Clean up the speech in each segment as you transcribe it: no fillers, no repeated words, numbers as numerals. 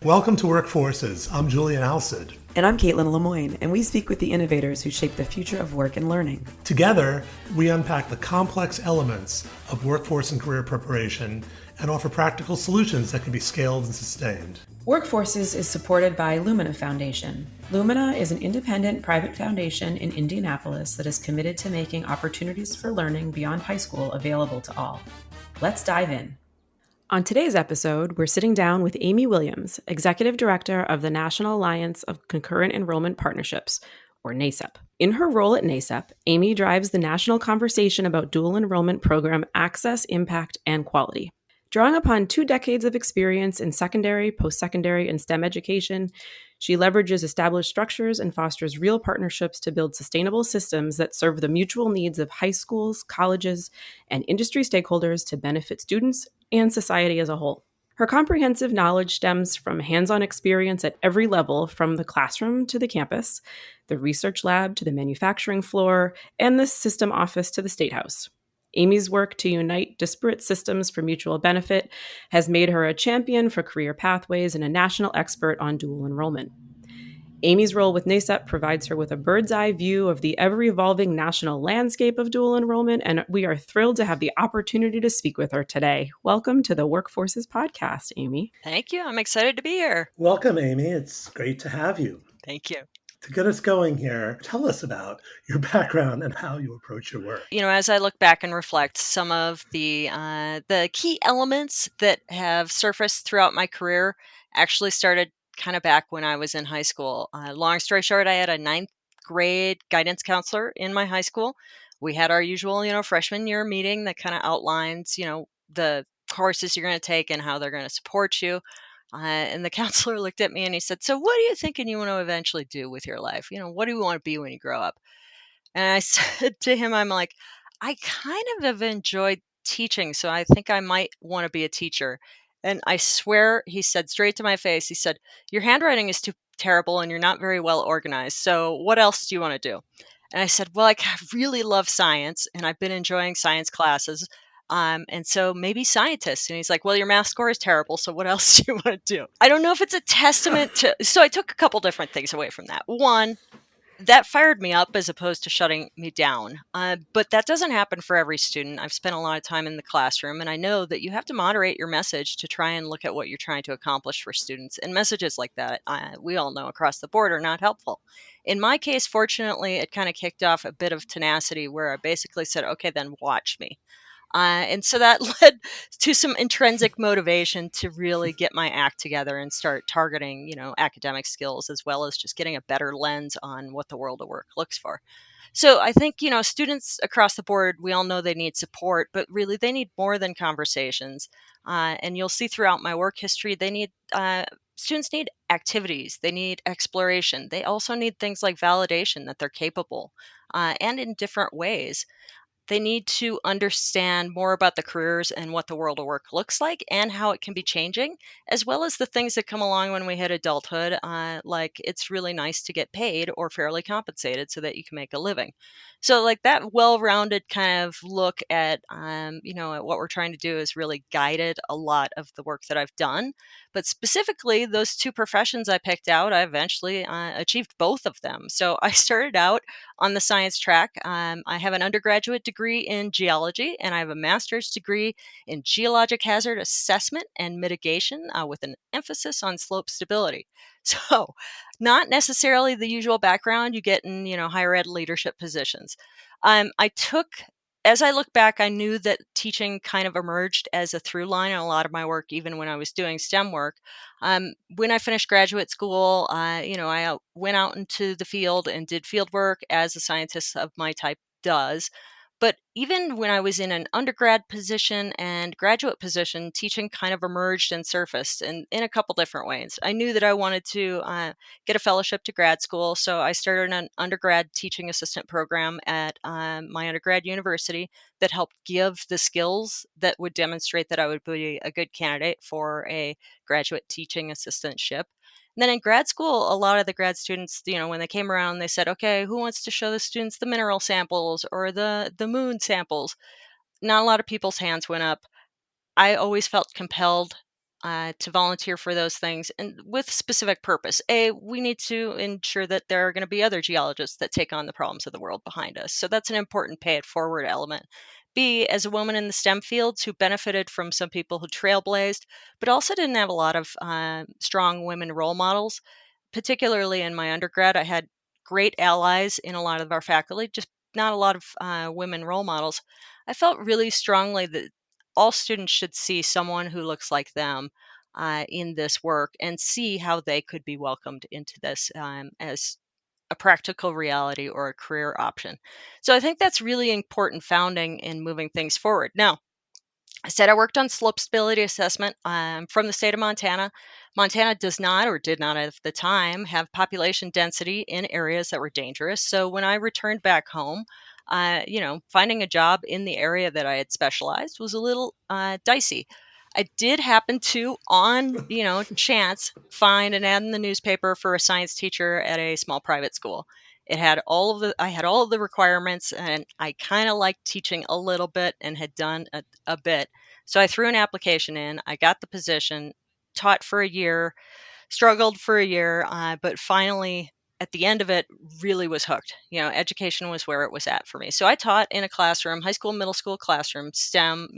Welcome to Workforces. I'm Julian Alcid. And I'm Caitlin Lemoyne, and we speak with the innovators who shape the future of work and learning. Together, we unpack the complex elements of workforce and career preparation and offer practical solutions that can be scaled and sustained. Workforces is supported by Lumina Foundation. Lumina is an independent private foundation in Indianapolis that is committed to making opportunities for learning beyond high school available to all. Let's dive in. On today's episode, we're sitting down with Amy Williams, Executive Director of the National Alliance of Concurrent Enrollment Partnerships, or NACEP. In her role at NACEP, Amy drives the national conversation about dual enrollment program access, impact, and quality. Drawing upon 2 decades of experience in secondary, post-secondary, and STEM education, she leverages established structures and fosters real partnerships to build sustainable systems that serve the mutual needs of high schools, colleges, and industry stakeholders to benefit students and society as a whole. Her comprehensive knowledge stems from hands-on experience at every level, from the classroom to the campus, the research lab to the manufacturing floor, and the system office to the State House. Amy's work to unite disparate systems for mutual benefit has made her a champion for career pathways and a national expert on dual enrollment. Amy's role with NACEP provides her with a bird's eye view of the ever-evolving national landscape of dual enrollment, and we are thrilled to have the opportunity to speak with her today. Welcome to the Workforces Podcast, Amy. Thank you. I'm excited to be here. Welcome, Amy. It's great to have you. Thank you. To get us going here, tell us about your background and how you approach your work. As I look back and reflect, some of the key elements that have surfaced throughout my career actually started kind of back when I was in high school. Long story short, I had a 9th grade guidance counselor in my high school. We had our usual, freshman year meeting that kind of outlines, the courses you're going to take and how they're going to support you. And the counselor looked at me and he said, "So what are you thinking you want to eventually do with your life? What do you want to be when you grow up?" And I said to him, I'm like, "I kind of have enjoyed teaching, so I think I might want to be a teacher." And I swear he said straight to my face, he said, "Your handwriting is too terrible and you're not very well organized. So what else do you want to do?" And I said, "Well, I really love science and I've been enjoying science classes. And so maybe scientist." And he's like, "Well, your math score is terrible. So what else do you want to do?" I don't know if it's a testament to, so I took a couple different things away from that. One, that fired me up as opposed to shutting me down. But that doesn't happen for every student. I've spent a lot of time in the classroom, and I know that you have to moderate your message to try and look at what you're trying to accomplish for students. And messages like that, we all know across the board, are not helpful. In my case, fortunately, it kind of kicked off a bit of tenacity where I basically said, "Okay, then watch me." And so that led to some intrinsic motivation to really get my act together and start targeting, academic skills, as well as just getting a better lens on what the world of work looks for. So I think, students across the board, we all know they need support, but really they need more than conversations. And you'll see throughout my work history, students need activities, they need exploration. They also need things like validation that they're capable, and in different ways. They need to understand more about the careers and what the world of work looks like and how it can be changing, as well as the things that come along when we hit adulthood. Like, it's really nice to get paid or fairly compensated so that you can make a living. So, like, that well-rounded kind of look at what we're trying to do has really guided a lot of the work that I've done. But specifically, those 2 professions I picked out, I eventually achieved both of them. So I started out on the science track. I have an undergraduate degree in geology, and I have a master's degree in geologic hazard assessment and mitigation, with an emphasis on slope stability. So, not necessarily the usual background you get in, higher ed leadership positions. I took As I look back, I knew that teaching kind of emerged as a through line in a lot of my work, even when I was doing STEM work. When I finished graduate school, I went out into the field and did field work as a scientist of my type does. But even when I was in an undergrad position and graduate position, teaching kind of emerged and surfaced in a couple different ways. I knew that I wanted to get a fellowship to grad school, so I started an undergrad teaching assistant program at my undergrad university that helped give the skills that would demonstrate that I would be a good candidate for a graduate teaching assistantship. And then in grad school, a lot of the grad students, when they came around, they said, "Okay, who wants to show the students the mineral samples or the moon samples?" Not a lot of people's hands went up. I always felt compelled to volunteer for those things, and with specific purpose. A, we need to ensure that there are going to be other geologists that take on the problems of the world behind us. So that's an important pay it forward element. B, as a woman in the STEM fields who benefited from some people who trailblazed, but also didn't have a lot of strong women role models. Particularly in my undergrad, I had great allies in a lot of our faculty, just not a lot of women role models. I felt really strongly that all students should see someone who looks like them in this work and see how they could be welcomed into this as a practical reality or a career option. So I think that's really important founding in moving things forward. Now, I said I worked on slope stability assessment. I'm from the state of Montana. Montana does not, or did not at the time, have population density in areas that were dangerous. So when I returned back home, finding a job in the area that I had specialized was a little dicey. I did happen to, on chance, find an ad in the newspaper for a science teacher at a small private school. I had all of the requirements, and I kind of liked teaching a little bit and had done a bit. So I threw an application in. I got the position, taught for a year, struggled for a year, but finally at the end of it really was hooked. Education was where it was at for me. So I taught in a classroom, high school, middle school classroom, STEM,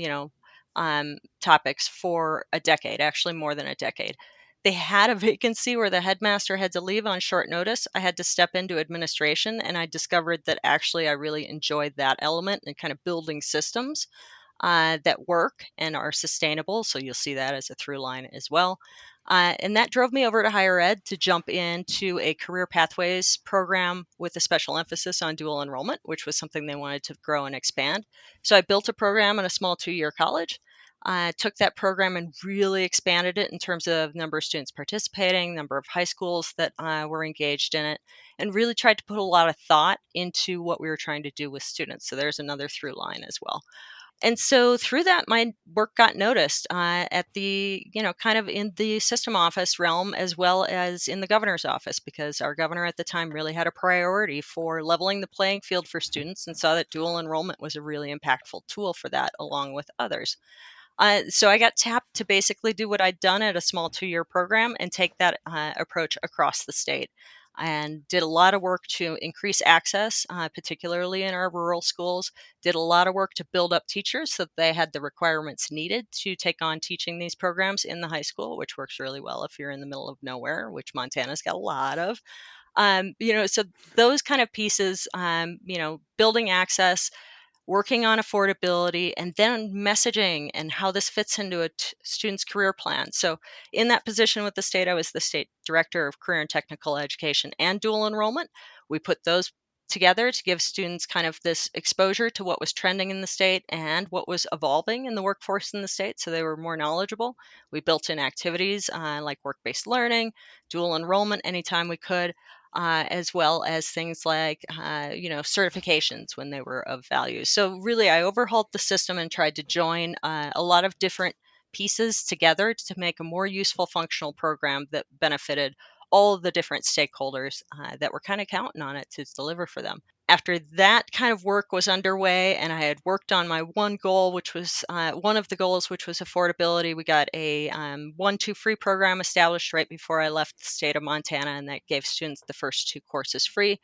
topics for a decade, actually more than a decade. They had a vacancy where the headmaster had to leave on short notice. I had to step into administration, and I discovered that actually I really enjoyed that element and kind of building systems that work and are sustainable. So you'll see that as a through line as well. And that drove me over to higher ed to jump into a career pathways program with a special emphasis on dual enrollment, which was something they wanted to grow and expand. So I built a program in a small 2-year college. Took that program and really expanded it in terms of number of students participating, number of high schools that were engaged in it, and really tried to put a lot of thought into what we were trying to do with students. So there's another through line as well. And so through that, my work got noticed at the, kind of in the system office realm as well as in the governor's office, because our governor at the time really had a priority for leveling the playing field for students and saw that dual enrollment was a really impactful tool for that, along with others. So I got tapped to basically do what I'd done at a small 2-year program and take that approach across the state. And did a lot of work to increase access, particularly in our rural schools. Did a lot of work to build up teachers so that they had the requirements needed to take on teaching these programs in the high school, which works really well if you're in the middle of nowhere, which Montana's got a lot of. So those kind of pieces, building access, working on affordability, and then messaging and how this fits into a student's career plan. So, in that position with the state, I was the state director of career and technical education and dual enrollment. We put those together to give students kind of this exposure to what was trending in the state and what was evolving in the workforce in the state, so they were more knowledgeable. We built in activities like work-based learning, dual enrollment anytime we could, as well as things like, certifications when they were of value. So really, I overhauled the system and tried to join a lot of different pieces together to make a more useful, functional program that benefited all of the different stakeholders that were kind of counting on it to deliver for them. After that kind of work was underway, and I had worked on my one goal, which was one of the goals, which was affordability, we got a 1-2 free program established right before I left the state of Montana, and that gave students the first 2 courses free.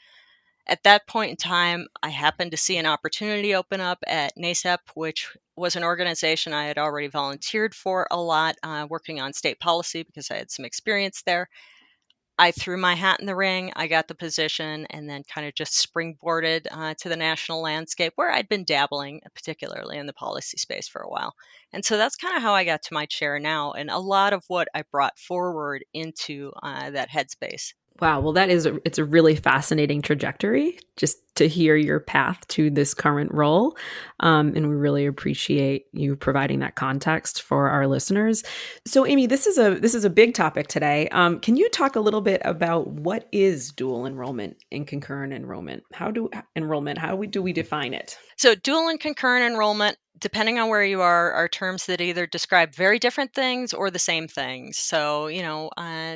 At that point in time, I happened to see an opportunity open up at NACEP, which was an organization I had already volunteered for a lot, working on state policy because I had some experience there. I threw my hat in the ring. I got the position and then kind of just springboarded to the national landscape where I'd been dabbling, particularly in the policy space for a while. And so that's kind of how I got to my chair now, and a lot of what I brought forward into that headspace. Wow, well, it's a really fascinating trajectory just to hear your path to this current role, and we really appreciate you providing that context for our listeners. So, Amy, this is a big topic today. Can you talk a little bit about what is dual enrollment and concurrent enrollment? How do we define it? So, dual and concurrent enrollment, depending on where you are terms that either describe very different things or the same things. So,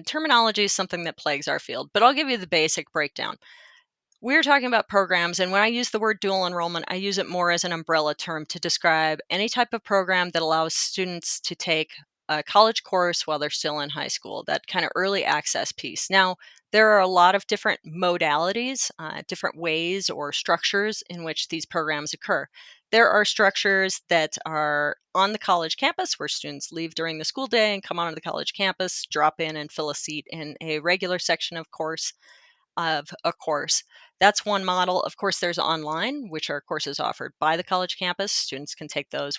terminology is something that plagues our field, but I'll give you the basic breakdown. We're talking about programs, and when I use the word dual enrollment, I use it more as an umbrella term to describe any type of program that allows students to take a college course while they're still in high school, that kind of early access piece. Now, there are a lot of different modalities, different ways or structures in which these programs occur. There are structures that are on the college campus where students leave during the school day and come onto the college campus, drop in and fill a seat in a regular section of a course. That's one model. Of course, there's online, which are courses offered by the college campus. Students can take those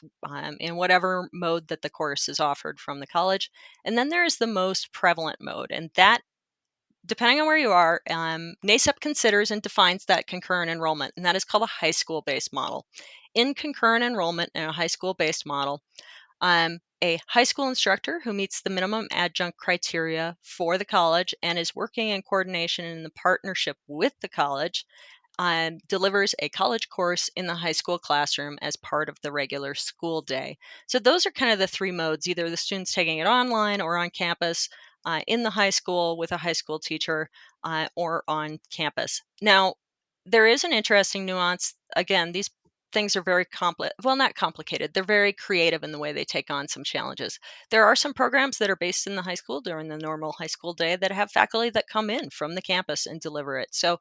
in whatever mode that the course is offered from the college. And then there is the most prevalent mode, and that, depending on where you are, NACEP considers and defines that concurrent enrollment, and that is called a high school based model. In concurrent enrollment in a high school based model, a high school instructor who meets the minimum adjunct criteria for the college and is working in coordination in the partnership with the college delivers a college course in the high school classroom as part of the regular school day. So those are kind of the three modes, either the students taking it online or on campus in the high school with a high school teacher or on campus. Now, there is an interesting nuance. Again, these things are very not complicated. They're very creative in the way they take on some challenges. There are some programs that are based in the high school during the normal high school day that have faculty that come in from the campus and deliver it. So,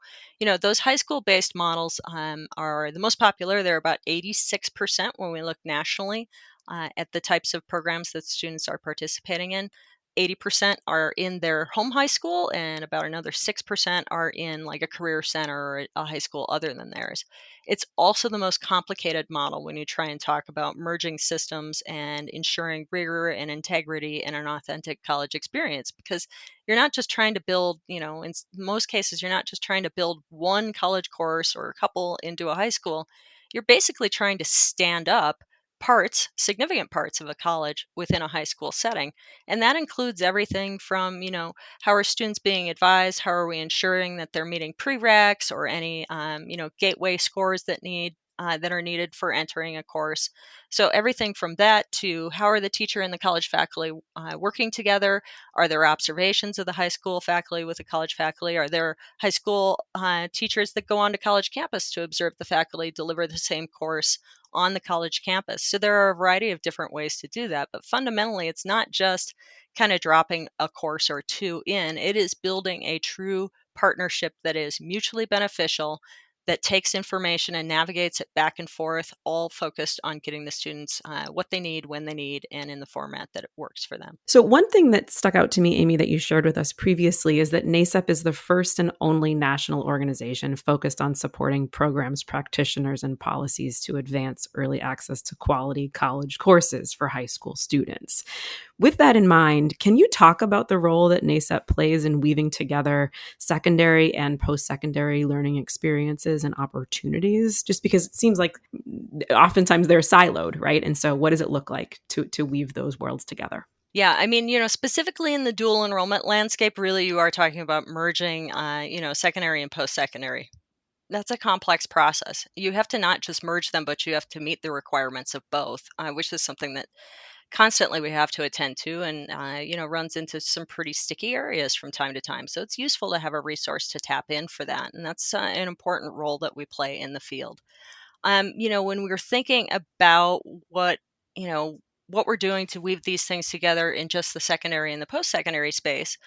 those high school based models are the most popular. They're about 86% when we look nationally at the types of programs that students are participating in. 80% are in their home high school, and about another 6% are in like a career center or a high school other than theirs. It's also the most complicated model when you try and talk about merging systems and ensuring rigor and integrity and an authentic college experience, because you're not just trying to build, in most cases, you're not just trying to build one college course or a couple into a high school. You're basically trying to stand up significant parts of a college within a high school setting. And that includes everything from, how are students being advised? How are we ensuring that they're meeting prereqs or any, gateway scores that are needed for entering a course? So everything from that to how are the teacher and the college faculty working together? Are there observations of the high school faculty with the college faculty? Are there high school teachers that go on to college campus to observe the faculty deliver the same course on the college campus? So there are a variety of different ways to do that. But fundamentally, it's not just kind of dropping a course or two in, it is building a true partnership that is mutually beneficial, that takes information and navigates it back and forth, all focused on getting the students what they need, when they need, and in the format that it works for them. So one thing that stuck out to me, Amy, that you shared with us previously is that NACEP is the first and only national organization focused on supporting programs, practitioners, and policies to advance early access to quality college courses for high school students. With that in mind, can you talk about the role that NACEP plays in weaving together secondary and post-secondary learning experiences and opportunities? Just because it seems like oftentimes they're siloed, right? And so what does it look like to weave those worlds together? Yeah, I mean, specifically in the dual enrollment landscape, really you are talking about merging, secondary and post-secondary. That's a complex process. You have to not just merge them, but you have to meet the requirements of both, which is something that constantly we have to attend to, and runs into some pretty sticky areas from time to time. So it's useful to have a resource to tap in for that, and that's an important role that we play in the field. When we're thinking about you know what we're doing to weave these things together in just the secondary and the post-secondary space,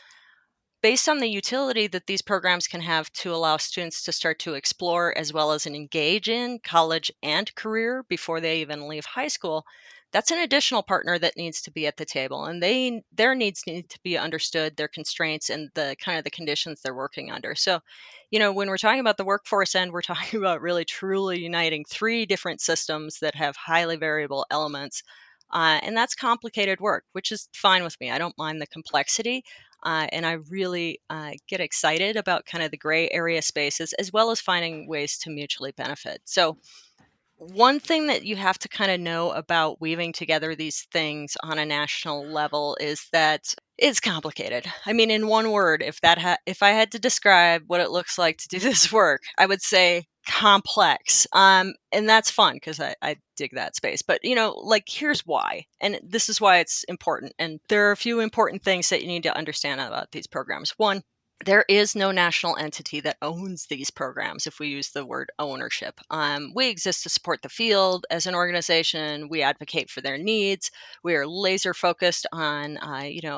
based on the utility that these programs can have to allow students to start to explore as well as engage in college and career before they even leave high school, that's an additional partner that needs to be at the table, and their needs need to be understood, their constraints and the kind of the conditions they're working under. So, when we're talking about the workforce end, we're talking about really truly uniting three different systems that have highly variable elements. And that's complicated work, which is fine with me. I don't mind the complexity. And I really get excited about kind of the gray area spaces as well as finding ways to mutually benefit. So, one thing that you have to kind of know about weaving together these things on a national level is that it's complicated. I mean, in one word, if I had to describe what it looks like to do this work, I would say complex. And that's fun because I dig that space. But here's why, and this is why it's important. And there are a few important things that you need to understand about these programs. One, There is no national entity that owns these programs if we use the word ownership. We exist to support the field as an organization. We advocate for their needs. We are laser focused on,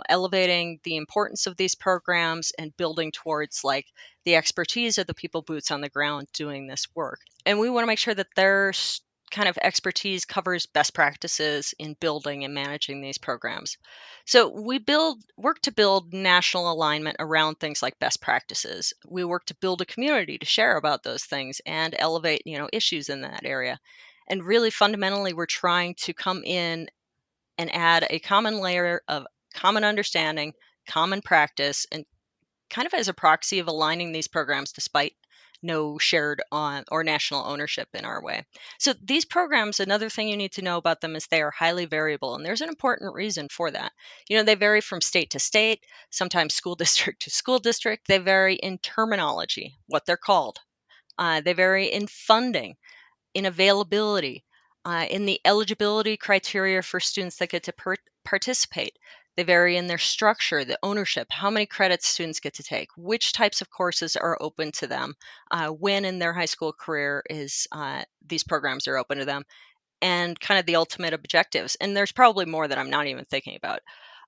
elevating the importance of these programs and building towards like the expertise of the people boots on the ground doing this work. And we want to make sure that their kind of expertise covers best practices in building and managing these programs. So we work to build national alignment around things like best practices. We work to build a community to share about those things and elevate, issues in that area. And really fundamentally, we're trying to come in and add a common layer of common understanding, common practice, and kind of as a proxy of aligning these programs despite no shared on or national ownership in our way. So these programs, another thing you need to know about them is they are highly variable, and there's an important reason for that. They vary from state to state, sometimes school district to school district. They vary in terminology, what they're called. They vary in funding, in availability, in the eligibility criteria for students that get to participate. They vary in their structure, the ownership, how many credits students get to take, which types of courses are open to them, when in their high school career is these programs are open to them, and kind of the ultimate objectives. And there's probably more that I'm not even thinking about.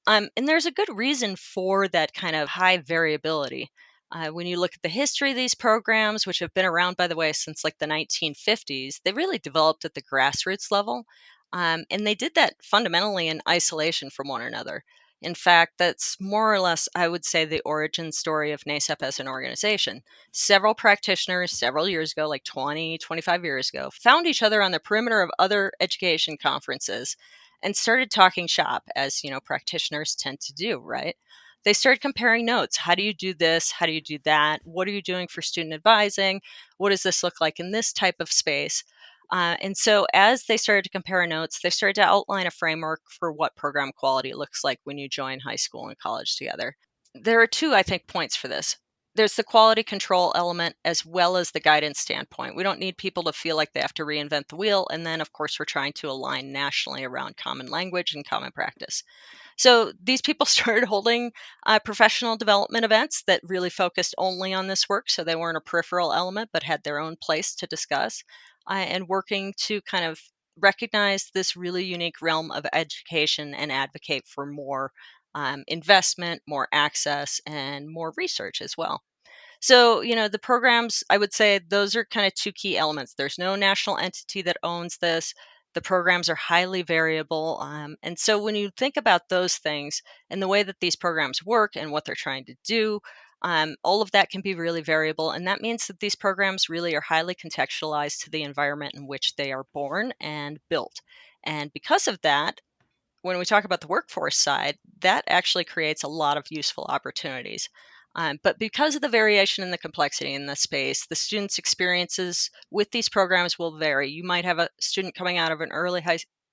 And there's a good reason for that kind of high variability. When you look at the history of these programs, which have been around, by the way, since like the 1950s, they really developed at the grassroots level. And they did that fundamentally in isolation from one another. In fact, that's more or less, I would say, the origin story of NACEP as an organization. Several practitioners several years ago, like 20, 25 years ago, found each other on the perimeter of other education conferences and started talking shop, as practitioners tend to do, right? They started comparing notes. How do you do this? How do you do that? What are you doing for student advising? What does this look like in this type of space? And so as they started to compare notes, they started to outline a framework for what program quality looks like when you join high school and college together. There are two, I think, points for this. There's the quality control element as well as the guidance standpoint. We don't need people to feel like they have to reinvent the wheel. And then, of course, we're trying to align nationally around common language and common practice. So these people started holding professional development events that really focused only on this work. So they weren't a peripheral element, but had their own place to discuss, and working to kind of recognize this really unique realm of education and advocate for more investment, more access, and more research as well. So, the programs, I would say those are kind of two key elements. There's no national entity that owns this. The programs are highly variable. And so, when you think about those things and the way that these programs work and what they're trying to do, all of that can be really variable. And that means that these programs really are highly contextualized to the environment in which they are born and built. And because of that, when we talk about the workforce side, that actually creates a lot of useful opportunities. But because of the variation in the complexity in the space, the students' experiences with these programs will vary. You might have a student coming out of an early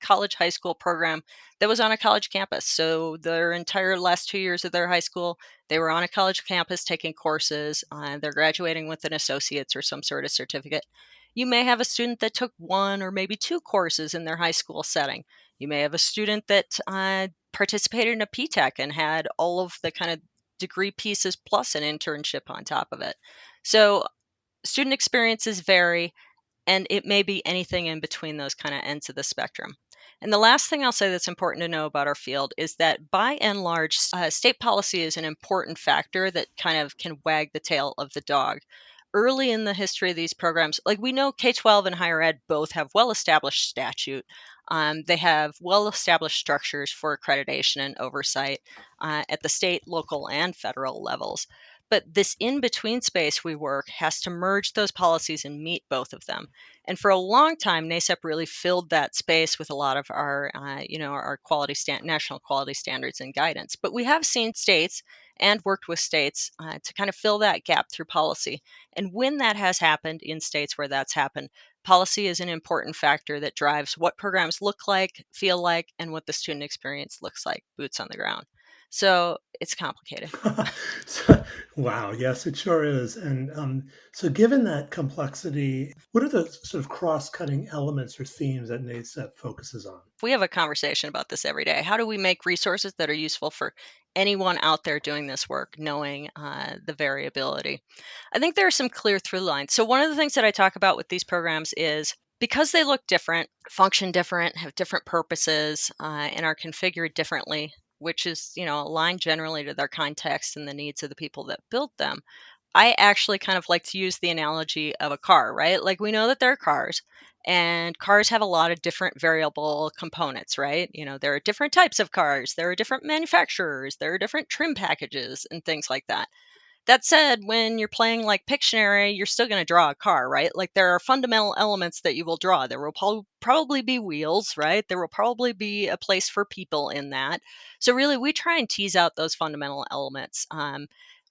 college high school program that was on a college campus. So their entire last 2 years of their high school, they were on a college campus taking courses. They're graduating with an associate's or some sort of certificate. You may have a student that took one or maybe two courses in their high school setting. You may have a student that participated in a PTEC and had all of the kind of degree pieces plus an internship on top of it. So student experiences vary, and it may be anything in between those kind of ends of the spectrum. And the last thing I'll say that's important to know about our field is that by and large, state policy is an important factor that kind of can wag the tail of the dog. Early in the history of these programs, like we know K 12 and higher ed both have well established statute. They have well established structures for accreditation and oversight at the state, local, and federal levels. But this in between space we work has to merge those policies and meet both of them. And for a long time, NACEP really filled that space with a lot of our, our national quality standards and guidance. But we have seen states and worked with states to kind of fill that gap through policy. And when that has happened in states where that's happened, policy is an important factor that drives what programs look like, feel like, and what the student experience looks like, boots on the ground. So it's complicated. So, wow, yes, it sure is. And so, given that complexity, what are the sort of cross-cutting elements or themes that NACEP focuses on? We have a conversation about this every day. How do we make resources that are useful for anyone out there doing this work, knowing the variability? I think there are some clear through lines. So, one of the things that I talk about with these programs is because they look different, function different, have different purposes, and are configured differently, which is, aligned generally to their context and the needs of the people that built them. I actually kind of like to use the analogy of a car, right? Like we know that there are cars and cars have a lot of different variable components, right? There are different types of cars, there are different manufacturers, there are different trim packages and things like that. That said, when you're playing like Pictionary, you're still going to draw a car, right? Like there are fundamental elements that you will draw. There will probably be wheels, right? There will probably be a place for people in that. So, really, we try and tease out those fundamental elements.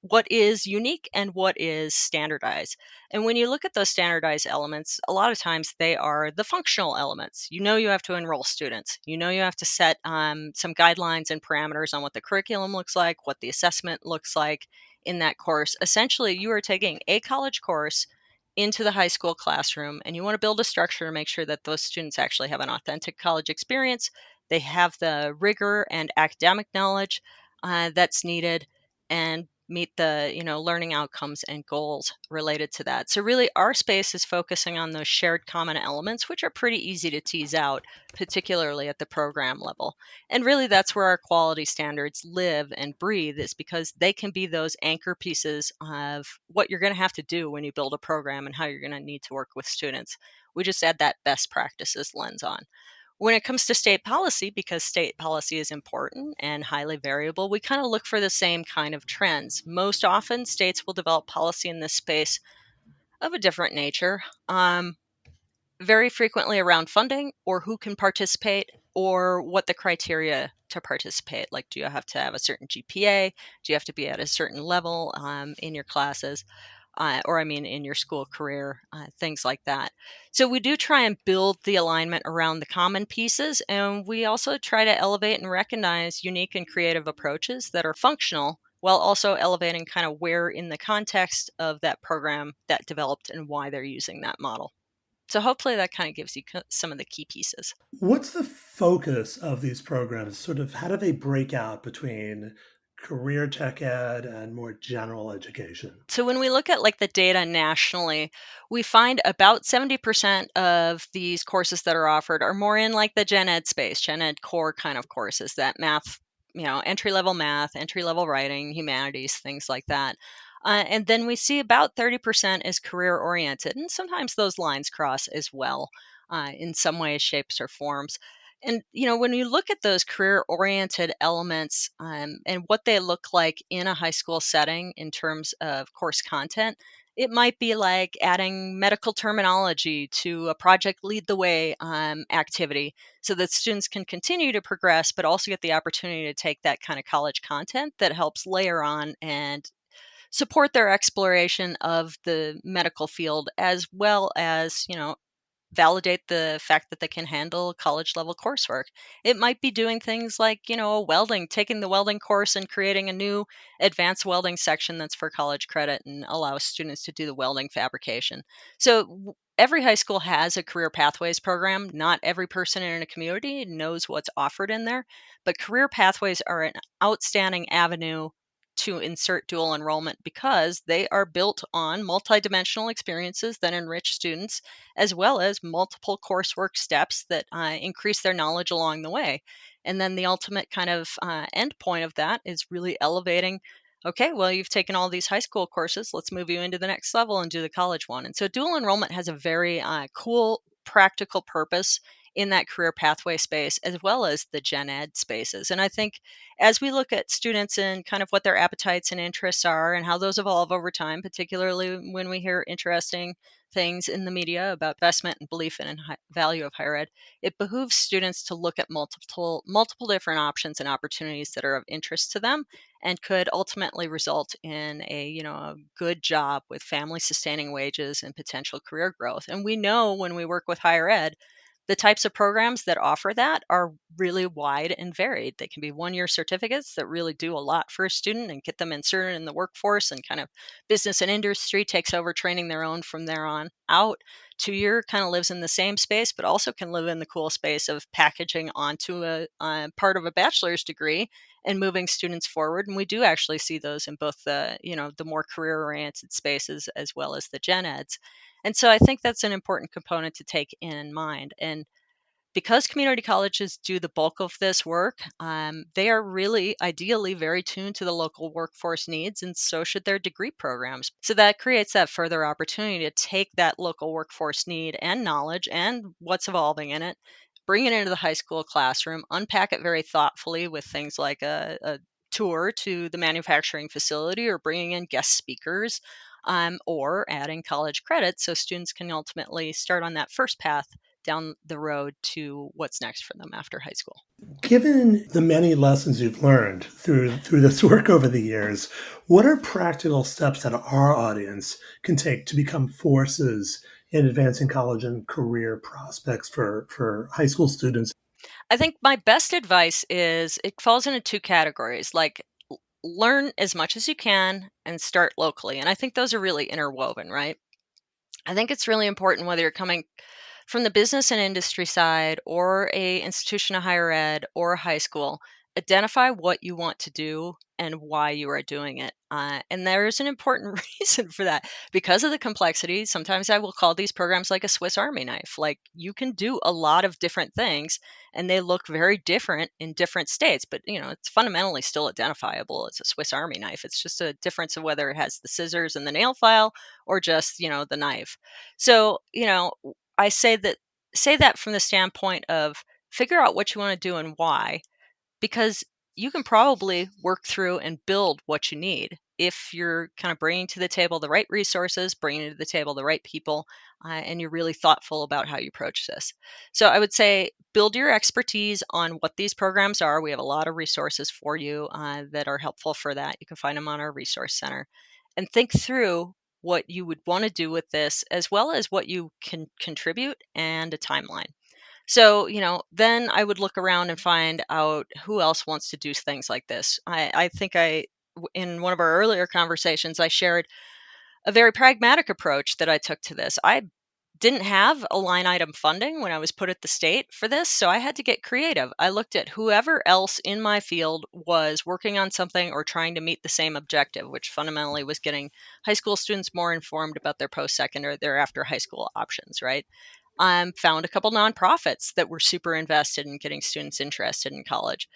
What is unique and what is standardized. And when you look at those standardized elements, a lot of times they are the functional elements. You have to enroll students. You have to set some guidelines and parameters on what the curriculum looks like, what the assessment looks like in that course. Essentially, you are taking a college course into the high school classroom and you want to build a structure to make sure that those students actually have an authentic college experience. They have the rigor and academic knowledge that's needed and meet the learning outcomes and goals related to that. So really our space is focusing on those shared common elements, which are pretty easy to tease out, particularly at the program level. And really, that's where our quality standards live and breathe, is because they can be those anchor pieces of what you're going to have to do when you build a program and how you're going to need to work with students. We just add that best practices lens on. When it comes to state policy, because state policy is important and highly variable, we kind of look for the same kind of trends. Most often, states will develop policy in this space of a different nature. Very frequently around funding or who can participate or what the criteria to participate. Like, do you have to have a certain GPA? Do you have to be at a certain level in your classes? Or I mean, in your school career, things like that. So we do try and build the alignment around the common pieces, and we also try to elevate and recognize unique and creative approaches that are functional while also elevating kind of where in the context of that program that developed and why they're using that model. So hopefully that kind of gives you some of the key pieces. What's the focus of these programs? Sort of how do they break out between career tech ed and more general education? So when we look at like the data nationally, we find about 70% of these courses that are offered are more in like the gen ed space, gen ed core kind of courses, that math, entry level math, entry level writing, humanities, things like that. And then we see about 30% is career oriented. And sometimes those lines cross as well in some ways, shapes, or forms. And when you look at those career-oriented elements and what they look like in a high school setting in terms of course content, it might be like adding medical terminology to a project lead the way activity so that students can continue to progress, but also get the opportunity to take that kind of college content that helps layer on and support their exploration of the medical field, as well as validate the fact that they can handle college level coursework. It might be doing things like, welding, taking the welding course and creating a new advanced welding section that's for college credit and allows students to do the welding fabrication. So every high school has a career pathways program. Not every person in a community knows what's offered in there, but career pathways are an outstanding avenue to insert dual enrollment because they are built on multidimensional experiences that enrich students as well as multiple coursework steps that increase their knowledge along the way. And then the ultimate kind of end point of that is really elevating. Okay, well, you've taken all these high school courses. Let's move you into the next level and do the college one. And so dual enrollment has a very cool, practical purpose in that career pathway space as well as the gen ed spaces. And I think as we look at students and kind of what their appetites and interests are and how those evolve over time, particularly when we hear interesting things in the media about investment and belief in value of higher ed, it behooves students to look at multiple different options and opportunities that are of interest to them and could ultimately result in a good job with family sustaining wages and potential career growth. And we know when we work with higher ed The types of programs that offer that are really wide and varied. They can be 1-year certificates that really do a lot for a student and get them inserted in the workforce, and kind of business and industry takes over training their own from there on out. 2-year kind of lives in the same space, but also can live in the cool space of packaging onto a part of a bachelor's degree and moving students forward. And we do actually see those in both the more career oriented spaces as well as the gen eds. And so I think that's an important component to take in mind. And because community colleges do the bulk of this work, they are really ideally very tuned to the local workforce needs, and so should their degree programs. So that creates that further opportunity to take that local workforce need and knowledge and what's evolving in it, bring it into the high school classroom, unpack it very thoughtfully with things like a tour to the manufacturing facility, or bringing in guest speakers, or adding college credits so students can ultimately start on that first path down the road to what's next for them after high school. Given the many lessons you've learned through this work over the years, what are practical steps that our audience can take to become forces in advancing college and career prospects for high school students? I think my best advice is it falls into two categories, like learn as much as you can and start locally. And I think those are really interwoven, right? I think it's really important, whether you're coming from the business and industry side or a institution of higher ed or high school, identify what you want to do and why you are doing it. And there's an important reason for that. Because of the complexity, sometimes I will call these programs like a Swiss Army knife. Like, you can do a lot of different things and they look very different in different states, but it's fundamentally still identifiable as a Swiss Army knife. It's just a difference of whether it has the scissors and the nail file or just, the knife. So, I say that from the standpoint of figure out what you want to do and why, because you can probably work through and build what you need if you're kind of bringing to the table the right resources, bringing to the table the right people, and you're really thoughtful about how you approach this. So I would say build your expertise on what these programs are. We have a lot of resources for you that are helpful for that. You can find them on our resource center, and think through what you would want to do with this, as well as what you can contribute and a timeline. So, then I would look around and find out who else wants to do things like this. I think in one of our earlier conversations, I shared a very pragmatic approach that I took to this. I didn't have a line item funding when I was put at the state for this, so I had to get creative. I looked at whoever else in my field was working on something or trying to meet the same objective, which fundamentally was getting high school students more informed about their post-secondary, their after high school options, right? Found a couple nonprofits that were super invested in getting students interested in college.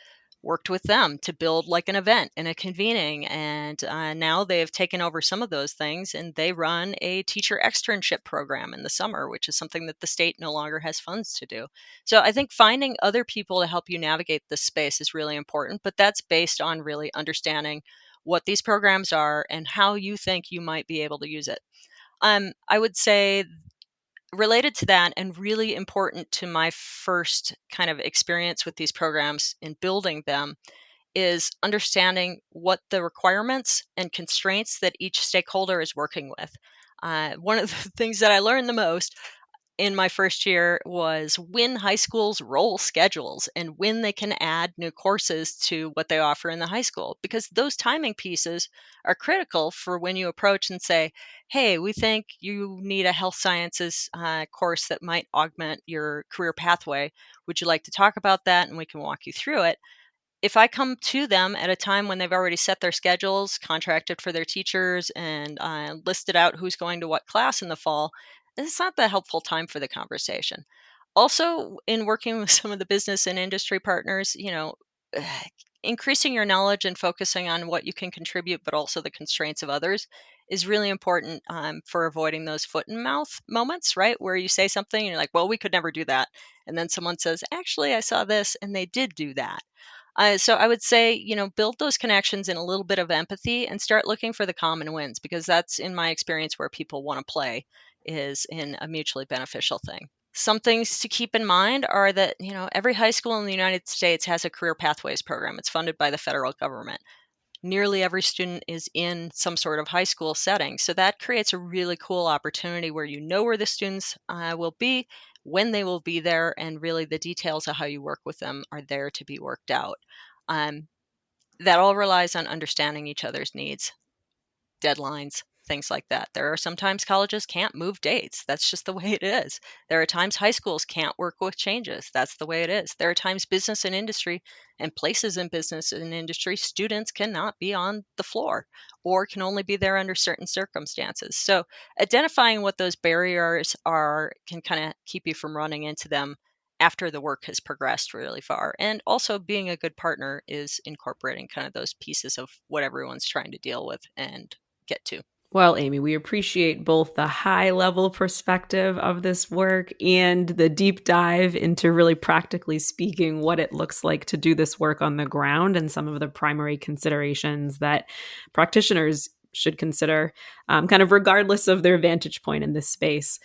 Worked with them to build like an event and a convening, and now they've taken over some of those things, and they run a teacher externship program in the summer, which is something that the state no longer has funds to do. So I think finding other people to help you navigate this space is really important, but that's based on really understanding what these programs are and how you think you might be able to use it. I would say, related to that, and really important to my first kind of experience with these programs in building them, is understanding what the requirements and constraints that each stakeholder is working with. One of the things that I learned the most in my first year was when high schools roll schedules and when they can add new courses to what they offer in the high school, because those timing pieces are critical for when you approach and say, hey, we think you need a health sciences course that might augment your career pathway. Would you like to talk about that? And we can walk you through it. If I come to them at a time when they've already set their schedules, contracted for their teachers, and listed out who's going to what class in the fall, it's not the helpful time for the conversation. Also, in working with some of the business and industry partners, increasing your knowledge and focusing on what you can contribute, but also the constraints of others, is really important for avoiding those foot and mouth moments, right? Where you say something and you're like, well, we could never do that. And then someone says, actually, I saw this and they did do that. So I would say, build those connections and a little bit of empathy and start looking for the common wins, because that's, in my experience, where people want to play, is in a mutually beneficial thing. Some things to keep in mind are that, every high school in the United States has a career pathways program. It's funded by the federal government. Nearly every student is in some sort of high school setting. So that creates a really cool opportunity where where the students will be, when they will be there, and really the details of how you work with them are there to be worked out. That all relies on understanding each other's needs, deadlines, things like that. There are sometimes colleges can't move dates. That's just the way it is. There are times high schools can't work with changes. That's the way it is. There are times business and industry and places in business and industry, students cannot be on the floor or can only be there under certain circumstances. So identifying what those barriers are can kind of keep you from running into them after the work has progressed really far. And also being a good partner is incorporating kind of those pieces of what everyone's trying to deal with and get to. Well, Amy, we appreciate both the high level perspective of this work and the deep dive into really practically speaking what it looks like to do this work on the ground and some of the primary considerations that practitioners should consider, kind of regardless of their vantage point in this space.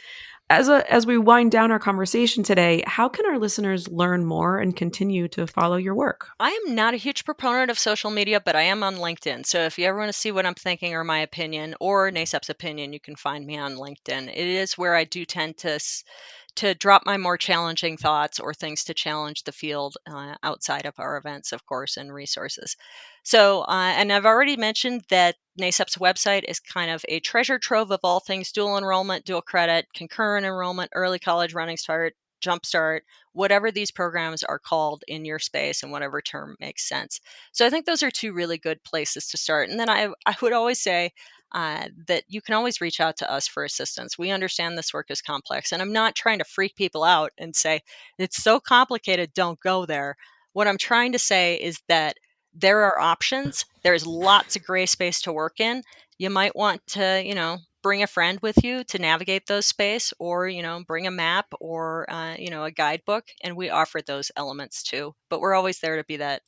As we wind down our conversation today, how can our listeners learn more and continue to follow your work? I am not a huge proponent of social media, but I am on LinkedIn. So if you ever want to see what I'm thinking or my opinion or NACEP's opinion, you can find me on LinkedIn. It is where I do tend to drop my more challenging thoughts or things to challenge the field outside of our events, of course, and resources. So, and I've already mentioned that NACEP's website is kind of a treasure trove of all things dual enrollment, dual credit, concurrent enrollment, early college running start, jumpstart, whatever these programs are called in your space and whatever term makes sense. So I think those are two really good places to start. And then I would always say, that you can always reach out to us for assistance. We understand this work is complex, and I'm not trying to freak people out and say it's so complicated, don't go there. What I'm trying to say is that there are options. There's lots of gray space to work in. You might want to, bring a friend with you to navigate those space, or bring a map or a guidebook, and we offer those elements too. But we're always there to be that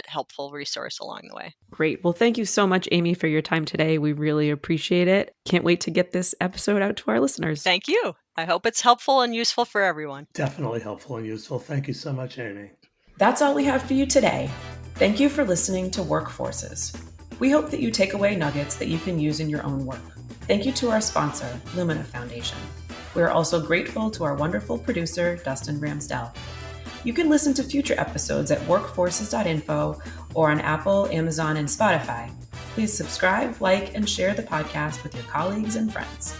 helpful resource along the way. Great. Well, thank you so much, Amy, for your time today. We really appreciate it. Can't wait to get this episode out to our listeners. Thank you. I hope it's helpful and useful for everyone. Definitely helpful and useful. Thank you so much, Amy. That's all we have for you today. Thank you for listening to Workforces. We hope that you take away nuggets that you can use in your own work. Thank you to our sponsor, Lumina Foundation. We are also grateful to our wonderful producer, Dustin Ramsdell. You can listen to future episodes at workforces.info or on Apple, Amazon, and Spotify. Please subscribe, like, and share the podcast with your colleagues and friends.